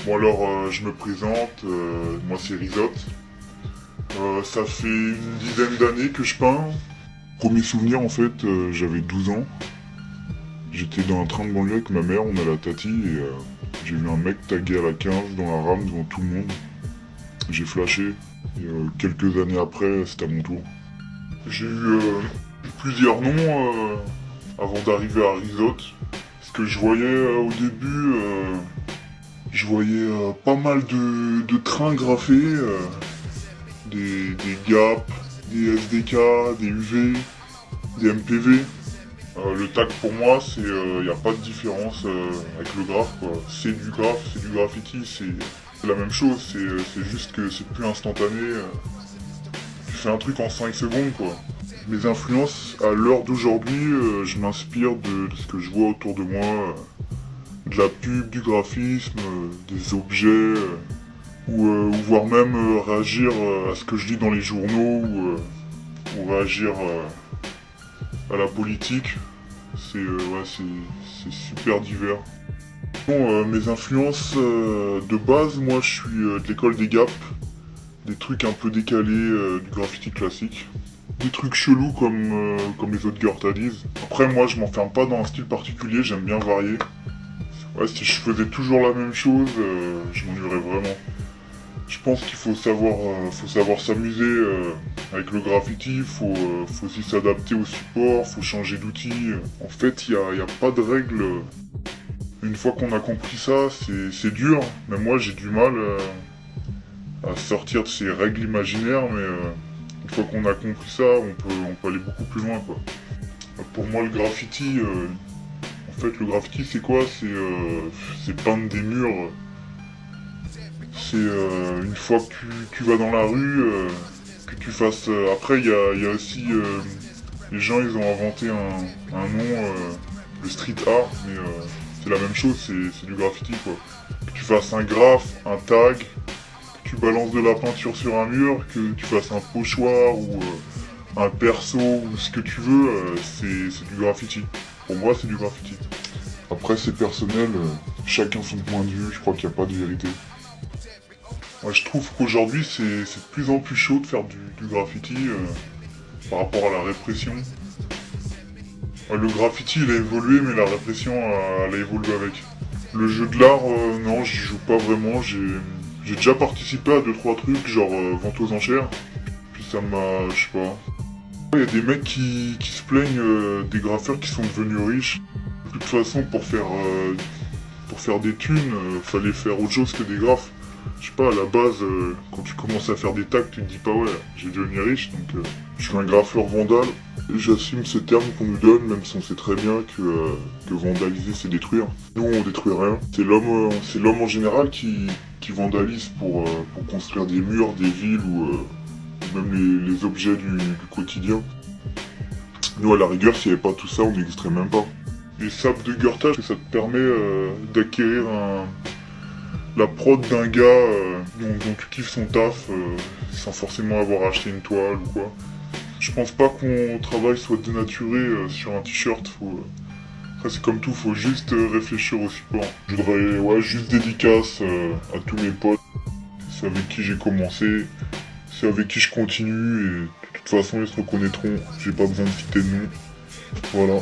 Bon alors, je me présente, moi c'est Rizot. Ça fait une dizaine d'années que je peins. Premier souvenir en fait, j'avais 12 ans. J'étais dans un train de banlieue avec ma mère, on a la tati et j'ai vu un mec tagué à la 15 dans la rame devant tout le monde. J'ai flashé et quelques années après, c'était à mon tour. J'ai eu plusieurs noms avant d'arriver à Rizot. Parce que je voyais au début, je voyais pas mal de trains graffés, des GAP, des SDK, des UV, des MPV. Le tag pour moi, c'est y a pas de différence avec le graphe quoi. C'est du graphe, c'est du graffiti, c'est la même chose, c'est juste que c'est plus instantané. Tu fais un truc en 5 secondes quoi. Mes influences à l'heure d'aujourd'hui, je m'inspire de ce que je vois autour de moi, de la pub, du graphisme, des objets, ou voire même réagir à ce que je lis dans les journaux, ou réagir à la politique. Ouais, c'est super divers. Bon, mes influences de base, moi je suis de l'école des GAP, des trucs un peu décalés, du graffiti classique. Des trucs chelous comme les autres Girtalies. Après moi je m'enferme pas dans un style particulier, j'aime bien varier. Ouais, si je faisais toujours la même chose, je m'ennuierais vraiment. Je pense qu'il faut savoir s'amuser avec le graffiti, faut aussi s'adapter au support, faut changer d'outil. En fait, il y a pas de règle. Une fois qu'on a compris ça, c'est dur. Mais moi, j'ai du mal à sortir de ces règles imaginaires, mais une fois qu'on a compris ça, on peut aller beaucoup plus loin, quoi. Pour moi, le graffiti, en fait, le graffiti, c'est quoi? C'est peindre des murs. C'est une fois que tu vas dans la rue, que tu fasses... Après, il y a aussi... les gens, ils ont inventé un nom, le street art, mais c'est la même chose, c'est du graffiti, quoi. Que tu fasses un graphe, un tag, que tu balances de la peinture sur un mur, que tu fasses un pochoir ou un perso ou ce que tu veux, c'est du graffiti. Pour moi, c'est du graffiti. Après, c'est personnel, chacun son point de vue, je crois qu'il n'y a pas de vérité. Ouais, je trouve qu'aujourd'hui, c'est de plus en plus chaud de faire du graffiti par rapport à la répression. Ouais, le graffiti, il a évolué, mais la répression, elle a évolué avec. Le jeu de l'art, non, j'y joue pas vraiment. J'ai déjà participé à 2-3 trucs, genre vente aux enchères. Puis ça m'a... je sais pas. Il y a des mecs qui se plaignent des graffeurs qui sont devenus riches. De toute façon, pour faire des thunes, fallait faire autre chose que des graphes. Je sais pas, à la base, quand tu commences à faire des tags, tu te dis pas ouais, j'ai devenu riche, donc je suis un graffeur vandale. J'assume ce terme qu'on nous donne, même si on sait très bien que vandaliser c'est détruire. Nous on détruit rien. C'est l'homme en général qui vandalise pour construire des murs, des villes ou même les objets du quotidien. Nous à la rigueur, s'il n'y avait pas tout ça, on n'existerait même pas. Les sables de Goethe, ça te permet d'acquérir la prod d'un gars dont tu kiffes son taf sans forcément avoir acheté une toile ou quoi. Je pense pas que mon travail soit dénaturé sur un t-shirt. Après c'est comme tout, faut juste réfléchir au support. Je voudrais juste dédicace à tous mes potes. C'est avec qui j'ai commencé, c'est avec qui je continue et de toute façon ils se reconnaîtront. J'ai pas besoin de citer de nom. Voilà.